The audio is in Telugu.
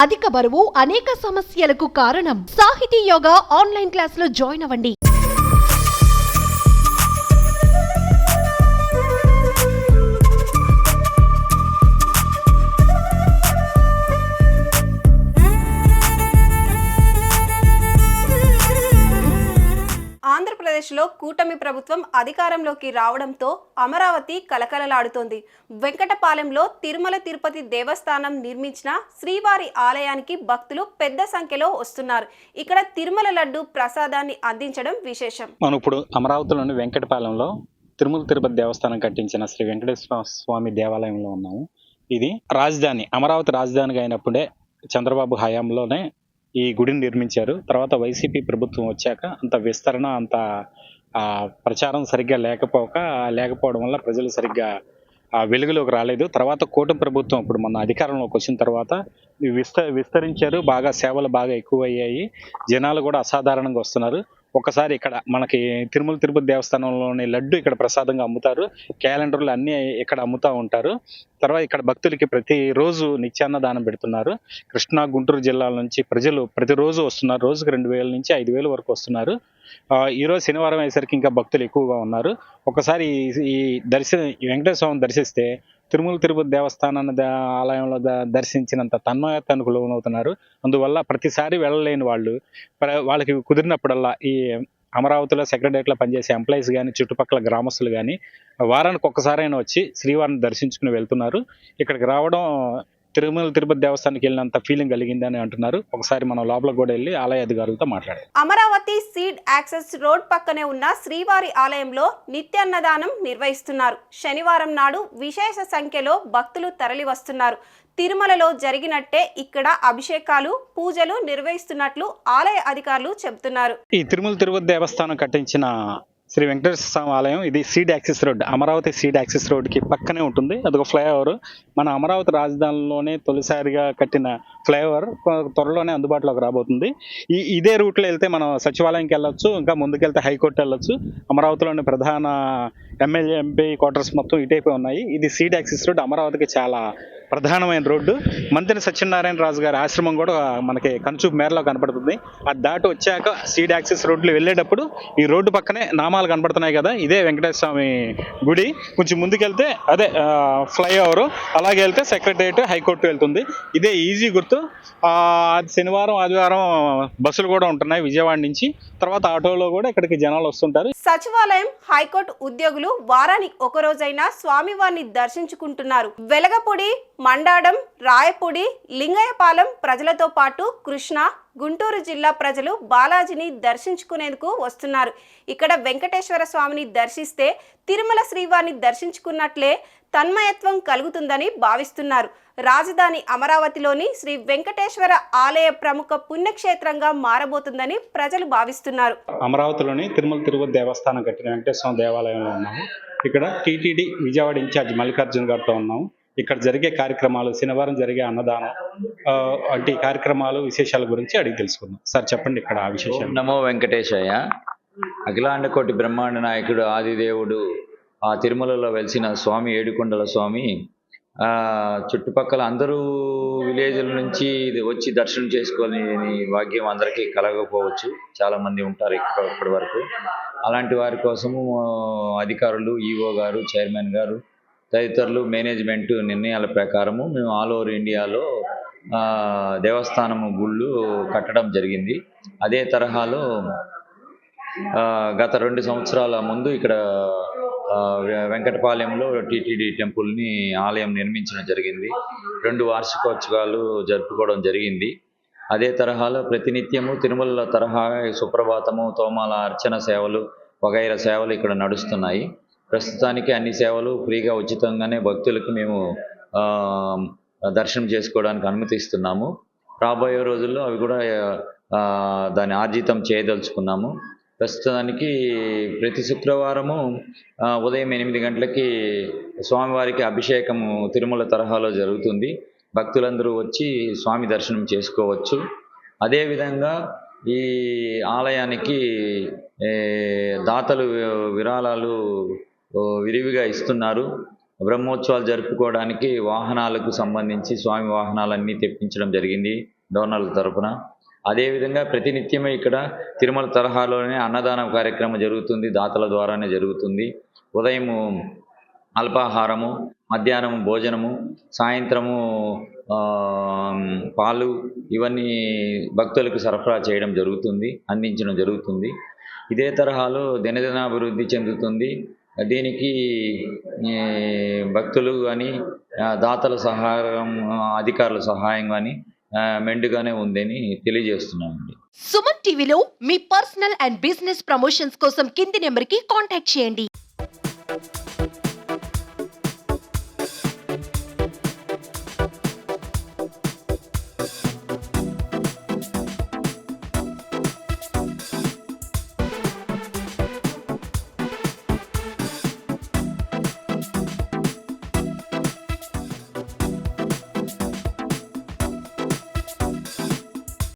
అధిక బరువు అనేక సమస్యలకు కారణం. సాహితీ యోగా ఆన్లైన్ క్లాసులో జాయిన్ అవ్వండి. ఆంధ్రప్రదేశ్లో కూటమి ప్రభుత్వం అధికారంలోకి రావడంతో అమరావతి కలకలలాడుతోంది. వెంకటపాలెంలో తిరుమల తిరుపతి దేవస్థానం నిర్మించిన శ్రీవారి ఆలయానికి భక్తులు పెద్ద సంఖ్యలో వస్తున్నారు. ఇక్కడ తిరుమల లడ్డు ప్రసాదాన్ని అందించడం విశేషం. మనం ఇప్పుడు అమరావతిలోని వెంకటపాలెంలో తిరుమల తిరుపతి దేవస్థానం కట్టించిన శ్రీ వెంకటేశ్వర స్వామి దేవాలయంలో ఉన్నాము. ఇది రాజధాని, అమరావతి రాజధానిగా అయినప్పుడే చంద్రబాబు హయాంలోనే ఈ గుడిని నిర్మించారు. తర్వాత వైసీపీ ప్రభుత్వం వచ్చాక అంత విస్తరణ, అంత ప్రచారం సరిగ్గా లేకపోవడం వల్ల ప్రజలు సరిగ్గా వెలుగులోకి రాలేదు. తర్వాత కూటమి ప్రభుత్వం ఇప్పుడు మన అధికారంలోకి వచ్చిన తర్వాత విస్తరించారు. బాగా సేవలు బాగా ఎక్కువ అయ్యాయి. జనాలు కూడా అసాధారణంగా వస్తున్నారు. ఒకసారి ఇక్కడ మనకి తిరుమల తిరుపతి దేవస్థానంలోని లడ్డు ఇక్కడ ప్రసాదంగా అమ్ముతారు. క్యాలెండర్లు అన్నీ ఇక్కడ అమ్ముతూ ఉంటారు. తర్వాత ఇక్కడ భక్తులకి ప్రతిరోజు నిత్యాన్నదానం పెడుతున్నారు. కృష్ణా, గుంటూరు జిల్లాల నుంచి ప్రజలు ప్రతిరోజు వస్తున్నారు. రోజుకి 2000 నుంచి 5000 వరకు వస్తున్నారు. ఈరోజు శనివారం అయ్యేసరికి ఇంకా భక్తులు ఎక్కువగా ఉన్నారు. ఒకసారి ఈ వెంకటేశ్వర స్వామిని దర్శిస్తే తిరుమల తిరుపతి దేవస్థానాన్ని ఆలయంలో దర్శించినంత తన్మయత్వానికి లోనవుతున్నారు. అందువల్ల ప్రతిసారి వెళ్ళలేని వాళ్ళకి కుదిరినప్పుడల్లా ఈ అమరావతిలో సెక్రటరియట్లో పనిచేసే ఎంప్లాయీస్ కానీ, చుట్టుపక్కల గ్రామస్తులు కానీ వారానికి ఒక్కసారైనా వచ్చి శ్రీవారిని దర్శించుకుని వెళ్తున్నారు. ఇక్కడికి రావడం తిరుమల తిరుపతి దేవస్థానానికి వెళ్ళినంత ఫీలింగ్ కలిగిందని అంటున్నారు. ఒకసారి మనం లోపల కూడా వెళ్ళి ఆలయ అధికారులతో మాట్లాడారు. అమరావతి సీడ్ యాక్సెస్ రోడ్ పక్కనే ఉన్న శ్రీవారి ఆలయంలో నిత్యాన్నదానం నిర్వహిస్తున్నారు. శనివారం నాడు విశేష సంఖ్యలో భక్తులు తరలి వస్తున్నారు. తిరుమలలో జరిగినట్టే ఇక్కడ అభిషేకాలు, పూజలు నిర్వహిస్తున్నట్లు ఆలయ అధికారులు చెబుతున్నారు. ఈ తిరుమల తిరుపతి దేవస్థానం కట్టించిన శ్రీ వెంకటేశ్వర స్వామి ఆలయం ఇది seed access road, Amaravati seed access రోడ్కి పక్కనే ఉంటుంది. అదొక ఫ్లైఓవర్. మన అమరావతి రాజధానిలోనే తొలిసారిగా కట్టిన ఫ్లైఓవర్ త్వరలోనే అందుబాటులోకి రాబోతుంది. ఇదే రూట్లో వెళ్తే మనం సచివాలయంకి వెళ్ళొచ్చు, ఇంకా ముందుకెళ్తే హైకోర్టు వెళ్ళొచ్చు. అమరావతిలోని ప్రధాన ఎమ్మెల్యే, ఎంపీ క్వార్టర్స్ మొత్తం ఇటైపోయి ఉన్నాయి. ఇది సీడ్ యాక్సెస్ రోడ్, అమరావతికి చాలా ప్రధానమైన రోడ్డు. మంత్రి సత్యనారాయణ రాజు గారి ఆశ్రమం కూడా మనకి కనుచూపు మేరలో కనపడుతుంది. అది దాటి వచ్చాక సీడ్ యాక్సెస్ రోడ్లు వెళ్ళేటప్పుడు ఈ రోడ్డు పక్కనే నామాలు కనపడుతున్నాయి కదా, ఇదే వెంకటేశ్వర స్వామి గుడి. కొంచెం ముందుకెళ్తే అదే ఫ్లైఓవర్, అలాగే వెళ్తే సెక్రటరియట్, హైకోర్టు వెళ్తుంది. ఇదే ఈజీ గుర్తు. శనివారం, ఆదివారం బస్సులు కూడా ఉంటున్నాయి విజయవాడ నుంచి. తర్వాత ఆటోలో కూడా ఇక్కడికి జనాలు వస్తుంటారు. సచివాలయం, హైకోర్టు ఉద్యోగులు వారానికి ఒక రోజైనా స్వామివారిని దర్శించుకుంటున్నారు. వెలగపూడి, మండాడం, రాయపూడి, లింగయ్యపాలెం ప్రజలతో పాటు కృష్ణా, గుంటూరు జిల్లా ప్రజలు బాలాజీని దర్శించుకునేందుకు వస్తున్నారు. ఇక్కడ వెంకటేశ్వర స్వామిని దర్శిస్తే తిరుమల శ్రీవారిని దర్శించుకున్నట్లే తన్మయత్వం కలుగుతుందని భావిస్తున్నారు. రాజధాని అమరావతిలోని శ్రీ వెంకటేశ్వర ఆలయ ప్రముఖ పుణ్యక్షేత్రంగా మారబోతుందని ప్రజలు భావిస్తున్నారు. అమరావతిలోని తిరుమల తిరుపతి దేవస్థానం కట్టిన వెంకటేశ్వర దేవాలయంలో ఉన్నాము. ఇక్కడ టీటీడీ విజయవాడ ఇన్ఛార్జ్ మల్లికార్జున్ గారితో ఉన్నాము. ఇక్కడ జరిగే కార్యక్రమాలు, శనివారం జరిగే అన్నదానం వంటి కార్యక్రమాలు, విశేషాల గురించి అడిగి తెలుసుకుందాం. సార్ చెప్పండి ఇక్కడ ఆ విశేషాలు. నమో వెంకటేశయ్య. అఖిలాండ కోటి బ్రహ్మాండ నాయకుడు, ఆదిదేవుడు, ఆ తిరుమలలో వెలిసిన స్వామి, ఏడుకొండల స్వామి చుట్టుపక్కల అందరూ విలేజ్ల నుంచి వచ్చి దర్శనం చేసుకోని భాగ్యం అందరికీ కలగకపోవచ్చు. చాలామంది ఉంటారు ఇప్పటి వరకు. అలాంటి వారి కోసము అధికారులు, ఈఓ గారు, చైర్మన్ గారు తదితరులు మేనేజ్మెంట్ నిర్ణయాల ప్రకారము మేము ఆల్ ఓవర్ ఇండియాలో దేవస్థానము గుళ్ళు కట్టడం జరిగింది. అదే తరహాలో గత 2 సంవత్సరాల ముందు ఇక్కడ వెంకటపాలెంలో టీటీడీ టెంపుల్ని ఆలయం నిర్మించడం జరిగింది. 2 వార్షికోత్సవాలు జరుపుకోవడం జరిగింది. అదే తరహాలో ప్రతినిత్యము తిరుమల తరహా సుప్రభాతము, తోమాల అర్చన సేవలు వగైరా సేవలు ఇక్కడ నడుస్తున్నాయి. ప్రస్తుతానికి అన్ని సేవలు ఫ్రీగా, ఉచితంగానే భక్తులకు మేము దర్శనం చేసుకోవడానికి అనుమతిస్తున్నాము. రాబోయే రోజుల్లో అవి కూడా దాన్ని ఆర్జితం చేయదలుచుకున్నాము. ప్రస్తుతానికి ప్రతి శుక్రవారము ఉదయం 8 గంటలకి స్వామివారికి అభిషేకము తిరుమల తరహాలో జరుగుతుంది. భక్తులందరూ వచ్చి స్వామి దర్శనం చేసుకోవచ్చు. అదేవిధంగా ఈ ఆలయానికి దాతలు విరాళాలు విరివిగా ఇస్తున్నారు. బ్రహ్మోత్సవాలు జరుపుకోవడానికి వాహనాలకు సంబంధించి స్వామి వాహనాలన్నీ తెప్పించడం జరిగింది డోనర్ల తరపున. అదేవిధంగా ప్రతినిత్యమే ఇక్కడ తిరుమల తరహాలోనే అన్నదానం కార్యక్రమం జరుగుతుంది, దాతల ద్వారానే జరుగుతుంది. ఉదయము అల్పాహారము, మధ్యాహ్నం భోజనము, సాయంత్రము పాలు ఇవన్నీ భక్తులకు సరఫరా చేయడం జరుగుతుంది, అందించడం జరుగుతుంది. ఇదే తరహాలో దినదినాభివృద్ధి చెందుతుంది. దీనికి భక్తులు కానీ దాతల సహాయం, అధికారుల సహాయం కానీ మెండుగానే ఉందని తెలియజేస్తున్నామండి. సుమన్ టీవీలో మీ పర్సనల్ అండ్ బిజినెస్ ప్రమోషన్స్ కోసం కింది నెంబర్కి కాంటాక్ట్ చేయండి.